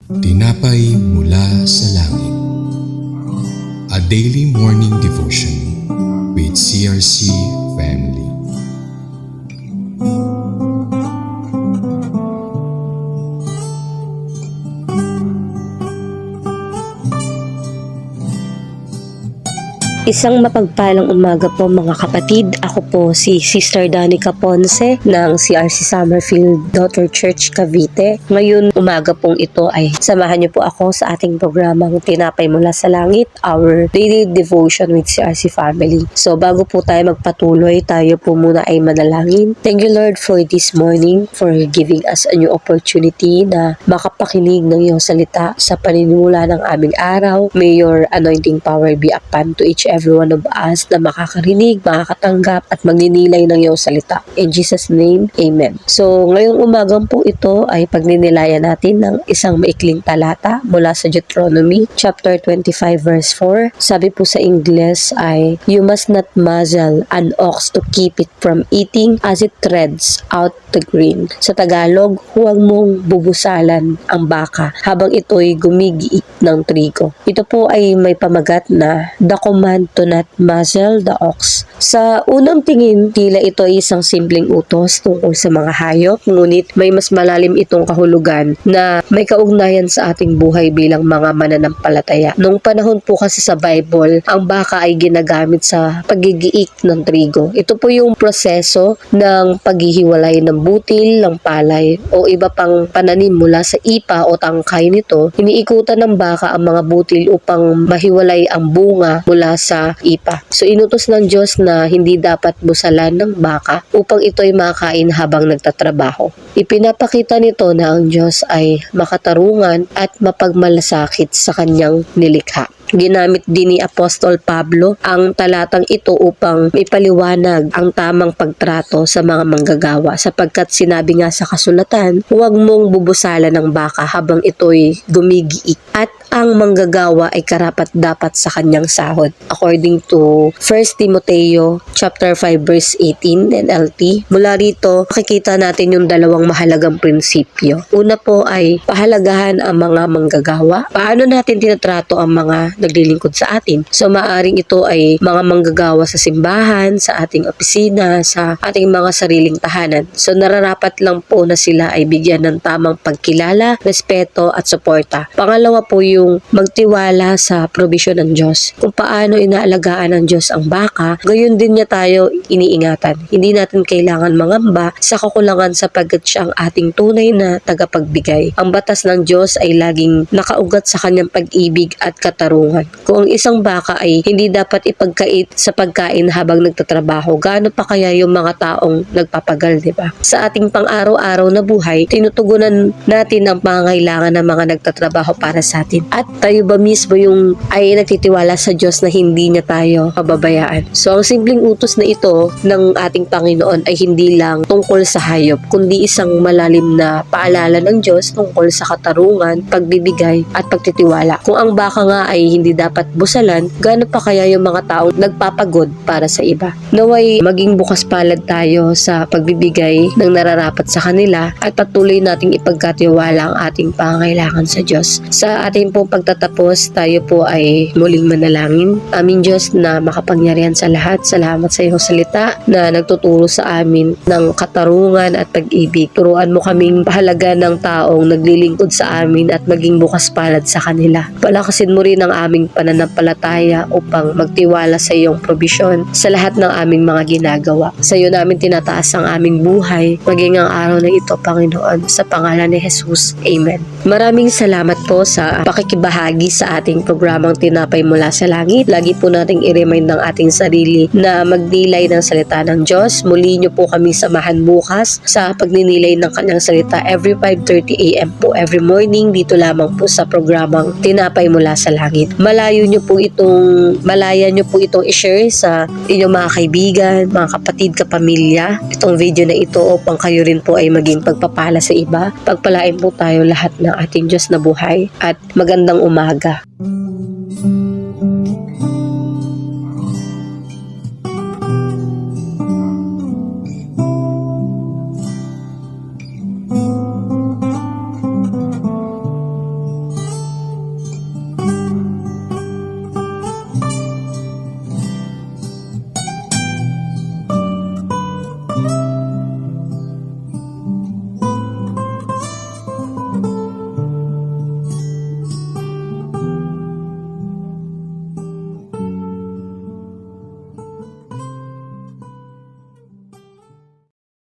Tinapay mula sa langit. A daily morning devotion with CRC family. Isang mapagpalang umaga po mga kapatid. Ako po si Sister Danica Ponce ng CRC Summerfield Daughter Church Cavite. Ngayon umaga pong ito ay samahan niyo po ako sa ating programang Tinapay Mula sa Langit, our daily devotion with CRC family. So bago po tayo magpatuloy, tayo po muna ay manalangin. Thank you Lord for this morning, for giving us a new opportunity na makapakinig ng iyong salita sa paninimula ng aming araw. May your anointing power be upon to each every one of us na makakarinig, makakatanggap at magninilay ng iyong salita. In Jesus' name, Amen. So, ngayong umagang po ito ay pagninilayan natin ng isang maikling talata mula sa Deuteronomy chapter 25 verse 4. Sabi po sa Ingles ay, "You must not muzzle an ox to keep it from eating as it treads out the grain." Sa Tagalog, huwag mong bubusalan ang baka habang ito'y gumigiit ng trigo. Ito po ay may pamagat na the command to not muzzle the ox. Sa unang tingin, tila ito ay isang simpleng utos tungkol sa mga hayop, ngunit may mas malalim itong kahulugan na may kaugnayan sa ating buhay bilang mga mananampalataya. Noong panahon po kasi sa Bible, ang baka ay ginagamit sa paggigiik ng trigo. Ito po yung proseso ng paghihiwalay ng butil, ng palay o iba pang pananim mula sa ipa o tangkay nito. Iniikutan ng baka ang mga butil upang mahiwalay ang bunga mula sa ipa. So inutos ng Diyos na hindi dapat busalan ng baka upang ito'y makain habang nagtatrabaho. Ipinapakita nito na ang Diyos ay makatarungan at mapagmalasakit sa kanyang nilikha. Ginamit din ni Apostol Pablo ang talatang ito upang ipaliwanag ang tamang pagtrato sa mga manggagawa sapagkat sinabi nga sa kasulatan, huwag mong bubusalan ng baka habang ito'y gumigiik at ang manggagawa ay karapat-dapat sa kanyang sahod. According to 1 Timoteo chapter 5 verse 18 NLT, mula rito makikita natin yung dalawang mahalagang prinsipyo. Una po ay pahalagahan ang mga manggagawa. Paano natin tinatrato ang mga naglilingkod sa atin? So maaring ito ay mga manggagawa sa simbahan, sa ating opisina, sa ating mga sariling tahanan. So nararapat lang po na sila ay bigyan ng tamang pagkilala, respeto at suporta. Pangalawa po yung magtiwala sa probisyon ng Diyos. Kung paano inaalagaan ng Diyos ang baka, gayon din niya tayo iniingatan. Hindi natin kailangan mangamba sa kakulangan sapagkat siya ang ating tunay na tagapagbigay. Ang batas ng Diyos ay laging nakaugat sa kanyang pag-ibig at katarungan. Kung ang isang baka ay hindi dapat ipagkait sa pagkain habang nagtatrabaho, gaano pa kaya yung mga taong nagpapagal, di ba? Sa ating pang-araw-araw na buhay, tinutugunan natin ang pangangailangan ng mga nagtatrabaho para sa atin. At tayo ba mismo yung ay nagtitiwala sa Diyos na hindi niya tayo pababayaan? So, ang simpleng utos na ito ng ating Panginoon ay hindi lang tungkol sa hayop, kundi isang malalim na paalala ng Diyos tungkol sa katarungan, pagbibigay at pagtitiwala. Kung ang baka nga ay hindi dapat busalan, gaano pa kaya yung mga tao nagpapagod para sa iba? Naway maging bukas palad tayo sa pagbibigay ng nararapat sa kanila at patuloy nating ipagkatiwala ang ating pangangailangan sa Diyos. Sa ating pong pagtatapos, tayo po ay muling manalangin. Aming Diyos na makapangyarihan sa lahat, salamat sa iyong salita na nagtuturo sa amin ng katarungan at pag-ibig. Turuan mo kaming pahalaga ng taong naglilingkod sa amin at maging bukas palad sa kanila. Palakasin mo rin ang aming pananampalataya upang magtiwala sa iyong probisyon sa lahat ng aming mga ginagawa. Sa iyo namin tinataas ang aming buhay, maging ang araw na ito, Panginoon, sa pangalan ni Jesus. Amen. Maraming salamat po sa pakikibahagi sa ating programang Tinapay Mula sa Langit. Lagi po nating i-remind ng ating sarili na magdilay ng salita ng Diyos. Muli niyo po kami samahan bukas sa pagninilay ng kanyang salita every 5:30 AM po every morning dito lamang po sa programang Tinapay Mula sa Langit. Malaya niyo po itong i-share sa inyong mga kaibigan, mga kapatid, kapamilya. Itong video na ito upang kayo rin po ay maging pagpapala sa iba. Pagpalain po tayo lahat ng ating Diyos na buhay at magandang umaga.